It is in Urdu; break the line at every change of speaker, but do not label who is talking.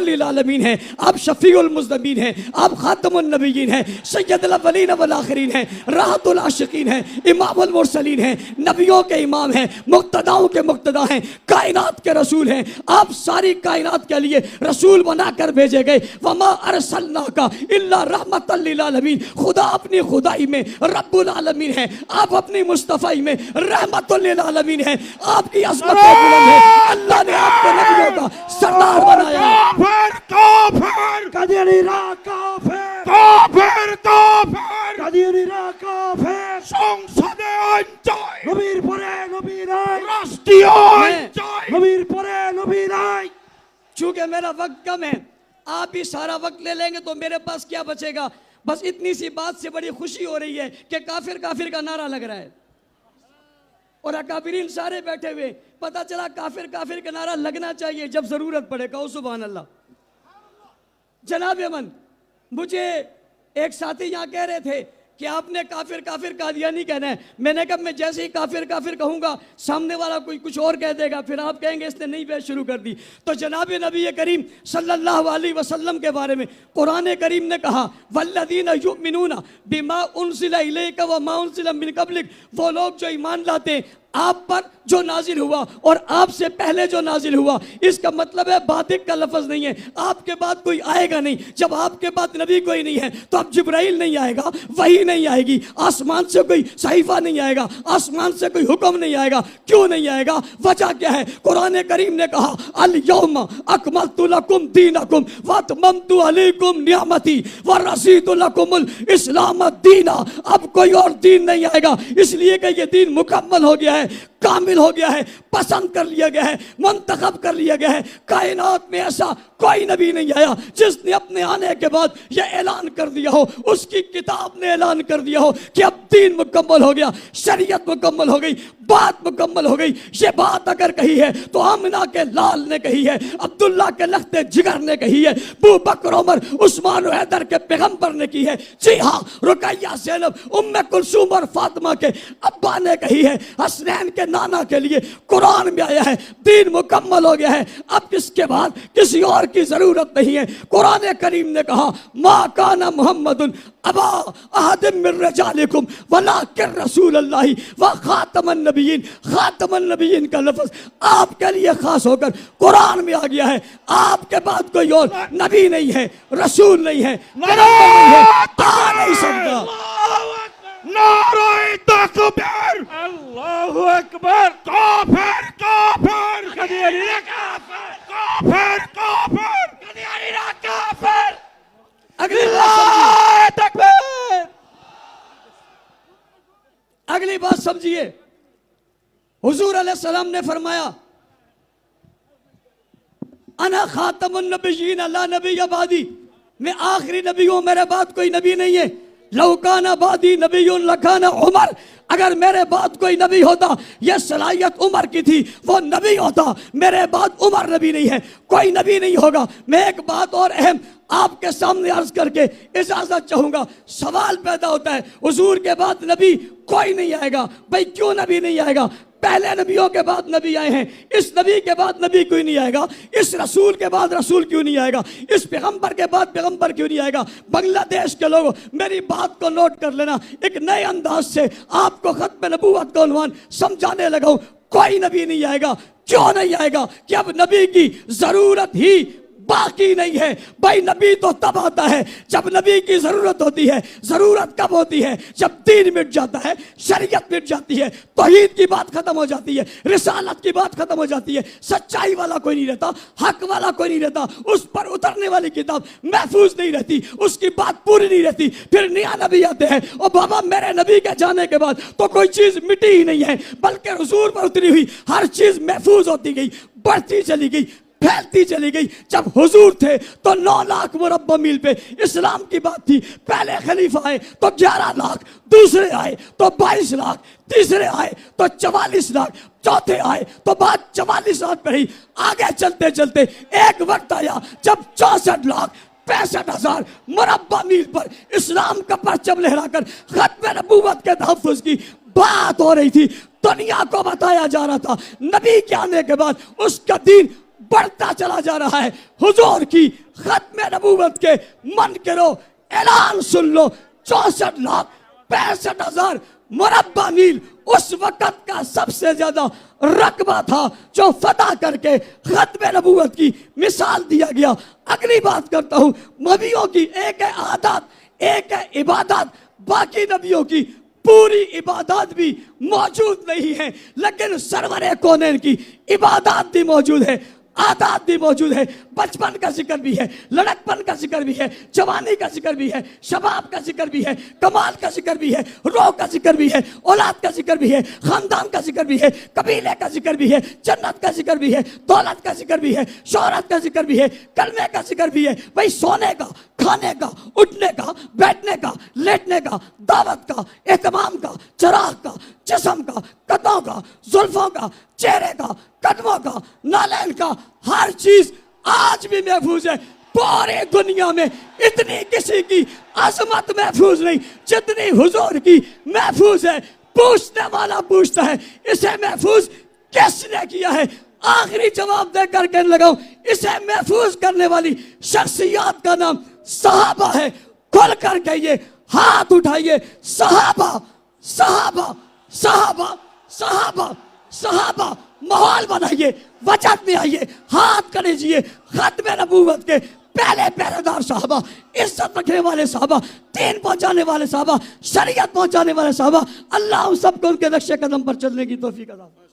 للعالمین ہیں، آپ شفیع المذنبین ہیں، آپ خاتم النبیین ہیں، سید الاولین والآخرین ہیں، راحت العاشقین ہیں، امام المرسلین ہیں، نبیوں کے امام ہیں، مقتداؤں کے مقتدا ہیں، کائنات کے رسول ہیں، آپ ساری کائنات کے لیے رسول بنا کر بھیجے گئے۔ وما ارسلناک الا رحمۃ للعالمین، خدا اپنی خدائی میں رب العالمین ہے، آپ اپنی مصطفیٰ میں رحمت للعالمین ہیں، آپ کی عظمت بلند ہے، اللہ نے آپ کو نبیوں کا سردار بنایا۔
کافر کافر
قادیانی را کافر،
کافر کافر
قادیانی را کافر،
সংসদে আইন চাই,
নবীর পরে নবী নাই,
রাষ্ট্রীয় আইন চাই।
নবীর পরে নবী নাই।
چونکہ میرا وقت کم ہے، آپ بھی سارا وقت لے لیں گے تو میرے پاس کیا بچے گا؟ بس اتنی سی بات سے بڑی خوشی ہو رہی ہے کہ کافر کافر کا نعرہ لگ رہا ہے، اور اکابرین سارے بیٹھے ہوئے، پتہ چلا کافر کافر کا نعرہ لگنا چاہیے جب ضرورت پڑے۔ کہو سبحان اللہ۔ جناب من، مجھے ایک ساتھی یہاں کہہ رہے تھے کہ آپ نے کافر کافر قادیانی کہنا ہے۔ میں نے کہا میں جیسے ہی کافر کافر کہوں گا سامنے والا کوئی کچھ اور کہہ دے گا، پھر آپ کہیں گے اس نے نئی بحث شروع کر دی۔ تو جناب نبی کریم صلی اللہ علیہ وسلم کے بارے میں قرآن کریم نے کہا والذین یؤمنون بما انزل الیک وما انزل من قبلک، وہ لوگ جو ایمان لاتے ہیں آپ پر جو نازل ہوا اور آپ سے پہلے جو نازل ہوا۔ اس کا مطلب ہے بادق کا لفظ نہیں ہے، آپ کے بعد کوئی آئے گا نہیں۔ جب آپ کے بعد نبی کوئی نہیں ہے تو اب جبرائیل نہیں آئے گا، وحی نہیں آئے گی، آسمان سے کوئی صحیفہ نہیں آئے گا، آسمان سے کوئی حکم نہیں آئے گا۔ کیوں نہیں آئے گا؟ وجہ کیا ہے؟ قرآن کریم نے کہا الیوم اکملت لکم دینکم واتممت علیکم نعمتی ورضیت لکم الاسلام دینا۔ اب کوئی اور دین نہیں آئے گا، اس لیے کہ یہ دین مکمل ہو گیا ہے، کامل ہو گیا ہے، پسند کر لیا گیا ہے، منتخب کر لیا گیا ہے۔ کائنات میں ایسا کوئی نبی نہیں آیا جس نے اپنے آنے کے بعد یہ اعلان کر دیا ہو، اس کی کتاب نے اعلان کر دیا ہو کہ اب دین مکمل ہو گیا، شریعت مکمل ہو گئی، بات مکمل ہو گئی۔ یہ بات اگر کہی ہے تو آمنہ کے لال نے کہی ہے، عبداللہ کے لخت جگر نے کہی ہے، ابو بکر عمر عثمان و حیدر کے پیغمبر نے کی ہے۔ جی ہاں، رقیہ زینب ام کلثوم اور فاطمہ کے ابا نے کہی ہے، حسنین کے نانا کے لیے قرآن میں آیا ہے، دین مکمل ہو گیا ہے، اب اس کے بعد کسی اور کی ضرورت نہیں ہے۔ قرآن کریم نے کہا ما کان محمد ابا احد من رجالکم ولکن رسول اللہ و خاتم النبیین۔ خاتم النبیین کا لفظ آپ کے لیے خاص ہو کر قرآن میں آ گیا ہے۔ آپ کے بعد کوئی اور نبی نہیں ہے، رسول نہیں ہے، پیغمبر نہیں ہے، آ نہیں سکتا۔
نعرہ تکبیر، اللہ اکبر، کافر کافر، قادیانی را کافر، کافر کافر، قادیانی را کافر،
اگلی بات
اللہ تکبیر۔
اگلی بات سمجھیے، حضور علیہ السلام نے فرمایا انا خاتم النبیین لا نبی بعدی، میں آخری نبی ہوں، میرے بعد کوئی نبی نہیں ہے۔ لو کان بعدی نبی لکان عمر، اگر میرے بعد کوئی نبی ہوتا، یہ صلاحیت عمر کی تھی، وہ نبی ہوتا، میرے بعد عمر نبی نہیں ہے، کوئی نبی نہیں ہوگا۔ میں ایک بات اور اہم آپ کے سامنے عرض کر کے اجازت چاہوں گا۔ سوال پیدا ہوتا ہے حضور کے بعد نبی کوئی نہیں آئے گا، بھئی کیوں نبی نہیں آئے گا؟ پہلے نبیوں کے بعد نبی آئے ہیں، اس نبی کے بعد نبی کوئی نہیں آئے گا، اس رسول کے بعد رسول کیوں نہیں آئے گا، اس پیغمبر کے بعد پیغمبر کیوں نہیں آئے گا؟ بنگلہ دیش کے لوگوں میری بات کو نوٹ کر لینا، ایک نئے انداز سے آپ کو ختم نبوت کا عنوان سمجھانے لگا ہوں۔ کوئی نبی نہیں آئے گا، کیوں نہیں آئے گا؟ کہ اب نبی کی ضرورت ہی باقی نہیں ہے۔ بھائی نبی تو تب آتا ہے جب نبی کی ضرورت ہوتی ہے۔ ضرورت کب ہوتی ہے؟ جب دین مٹ جاتا ہے، شریعت مٹ جاتی ہے، توحید کی بات ختم ہو جاتی ہے، رسالت کی بات ختم ہو جاتی ہے، سچائی والا کوئی نہیں رہتا، حق والا کوئی نہیں رہتا، اس پر اترنے والی کتاب محفوظ نہیں رہتی، اس کی بات پوری نہیں رہتی۔ پھر نیا نبی آتے ہیں، اور بابا میرے نبی کے جانے کے بعد تو کوئی چیز مٹی ہی نہیں ہے، بلکہ حضور پر اتری ہوئی ہر چیز محفوظ ہوتی گئی، بڑھتی چلی گئی، پھیلتی چلی گئی۔ جب حضور تھے تو 9 لاکھ مربع میل پہ اسلام کی بات تھی، پہلے خلیفہ آئے تو 11 لاکھ، دوسرے آئے تو 22 لاکھ، تیسرے آئے تو 44 لاکھ، چوتھے آئے تو بات 44 لاکھ پہ ہی۔ آگے چلتے چلتے ایک وقت آیا جب 64 لاکھ 65,000 مربع میل پر اسلام کا پرچم لہرا کر ختم نبوت کے تحفظ کی بات ہو رہی تھی۔ دنیا کو بتایا جا رہا تھا نبی کے آنے کے بعد اس کا دین بڑھتا چلا جا رہا ہے. حضور کی ختم نبوت کے منکرو اعلان سن لو. 64,65,000 مربع میل اس وقت کا سب سے زیادہ رقبہ تھا جو فتح کر کے ختم نبوت کی مثال دیا گیا. اگلی بات کرتا ہوں. نبیوں کی ایک ہے عادات ایک ہے عبادات. باقی نبیوں کی پوری عبادات بھی موجود نہیں ہیں، لیکن سرور کونین کی عبادات بھی موجود ہے، عادات بھی موجود ہے. بچپن کا ذکر بھی ہے، لڑکپن کا ذکر بھی ہے، جوانی کا ذکر بھی ہے، شباب کا ذکر بھی ہے، کمال کا ذکر بھی ہے، روح کا ذکر بھی ہے، اولاد کا ذکر بھی ہے، خاندان کا ذکر بھی ہے، قبیلے کا ذکر بھی ہے، جنت کا ذکر بھی ہے، دولت کا ذکر بھی ہے، شہرت کا ذکر بھی ہے، کلمے کا ذکر بھی ہے. بھائی سونے کا، کھانے کا، اٹھنے کا، بیٹھنے کا، لیٹنے کا، دعوت کا، اہتمام کا، چراغ کا، جسم کا، قدموں کا، زلفوں کا، چہرے کا، قدموں کا، نالین کا، ہر چیز آج بھی محفوظ ہے. پوری دنیا میں اتنی کسی کی عظمت محفوظ نہیں جتنی حضور کی محفوظ ہے. پوچھنے والا پوچھتا ہے اسے محفوظ کس نے کیا ہے؟ آخری جواب دے کر کہنے لگا ہوں اسے محفوظ کرنے والی شخصیات کا نام صحابہ ہے. کھل کر کہیے، ہاتھ اٹھائیے، صحابہ صحابہ صحابہ صحابہ صحابہ. ماحول بنائیے، وجد میں آئیے، ہاتھ کریجیے. ختم نبوت کے پہلے پہرے دار صحابہ، عزت رکھنے والے صحابہ، دین پہنچانے والے صحابہ، شریعت پہنچانے والے صحابہ. اللہ ہم سب کو ان کے نقش قدم پر چلنے کی توفیق عطا فرمائے.